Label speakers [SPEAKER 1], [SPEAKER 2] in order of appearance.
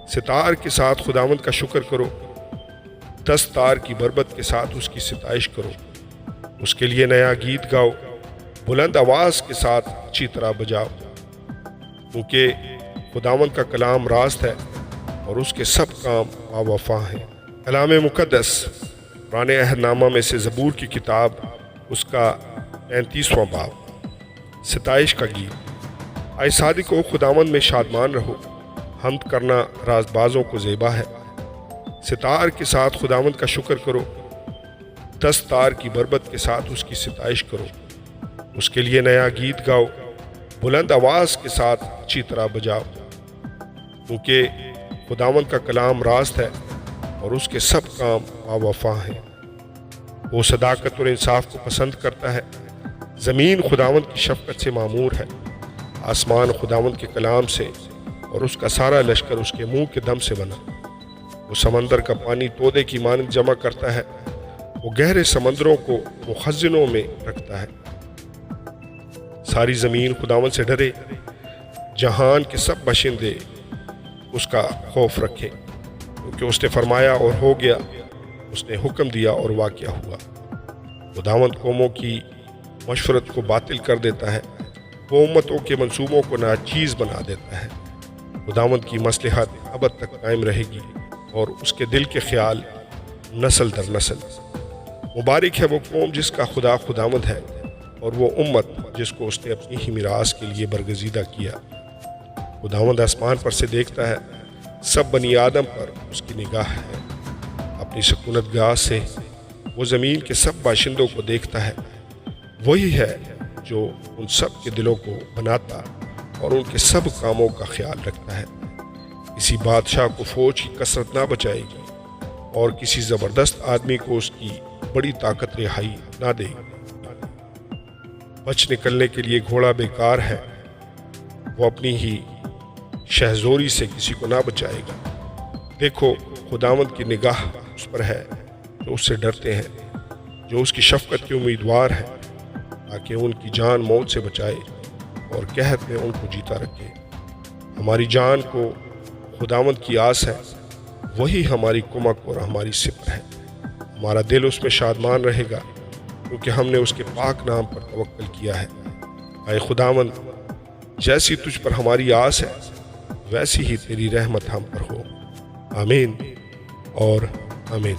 [SPEAKER 1] ستار کے ساتھ خداوند کا شکر کرو، 10 تار کی بربت کے ساتھ اس کی ستائش کرو، اس کے لیے نیا گیت گاؤ، بلند آواز کے ساتھ اچھی طرح بجاؤ، کیونکہ خداوند کا کلام راست ہے اور اس کے سب کام باوفا ہیں۔ کلام مقدس پرانے عہد نامہ میں سے زبور کی کتاب، اس کا 35واں باب، ستائش کا گیت۔ اے صادقو، خداوند میں شادمان رہو، حمد کرنا راست بازوں کو زیبا ہے۔ ستار کے ساتھ خداوند کا شکر کرو، 10 تار کی بربت کے ساتھ اس کی ستائش کرو، اس کے لیے نیا گیت گاؤ، بلند آواز کے ساتھ اچھی طرح بجاؤ، کیونکہ خداوند کا کلام راست ہے اور اس کے سب کام باوفا ہیں۔ وہ صداقت اور انصاف کو پسند کرتا ہے، زمین خداوند کی شفقت سے معمور ہے، آسمان خداوند کے کلام سے اور اس کا سارا لشکر اس کے منہ کے دم سے بنا۔ وہ سمندر کا پانی تودے کی مانند جمع کرتا ہے، وہ گہرے سمندروں کو مخزنوں میں رکھتا ہے۔ ساری زمین خداوند سے ڈرے، جہان کے سب باشندے اس کا خوف رکھیں، کیونکہ اس نے فرمایا اور ہو گیا، اس نے حکم دیا اور واقعہ ہوا۔ خداوند قوموں کی مشورت کو باطل کر دیتا ہے، وہ امتوں کے منصوبوں کو ناچیز بنا دیتا ہے۔ خداوند کی مصلحت ابد تک قائم رہے گی اور اس کے دل کے خیال نسل در نسل۔ مبارک ہے وہ قوم جس کا خدا خداوند ہے، اور وہ امت جس کو اس نے اپنی ہی میراث کے لیے برگزیدہ کیا۔ خداوند آسمان پر سے دیکھتا ہے، سب بنی آدم پر اس کی نگاہ ہے۔ اپنی سکونت گاہ سے وہ زمین کے سب باشندوں کو دیکھتا ہے۔ وہی ہے جو ان سب کے دلوں کو بناتا اور ان کے سب کاموں کا خیال رکھتا ہے۔ کسی بادشاہ کو فوج کی کثرت نہ بچائے گی، اور کسی زبردست آدمی کو اس کی بڑی طاقت رہائی نہ دے گی۔ بچ نکلنے کے لیے گھوڑا بیکار ہے، وہ اپنی ہی شہزوری سے کسی کو نہ بچائے گا۔ دیکھو، خداوند کی نگاہ اس پر ہے جو اس سے ڈرتے ہیں، جو اس کی شفقت کے امیدوار ہیں، تاکہ ان کی جان موت سے بچائے اور قحط میں ان کو جیتا رکھے۔ ہماری جان کو خداوند کی آس ہے، وہی ہماری کمک اور ہماری سپر ہے۔ ہمارا دل اس میں شادمان رہے گا، کیونکہ ہم نے اس کے پاک نام پر توکل کیا ہے۔ اے خداوند، جیسی تجھ پر ہماری آس ہے، ویسی ہی تیری رحمت ہم پر ہو۔ آمین اور آمین۔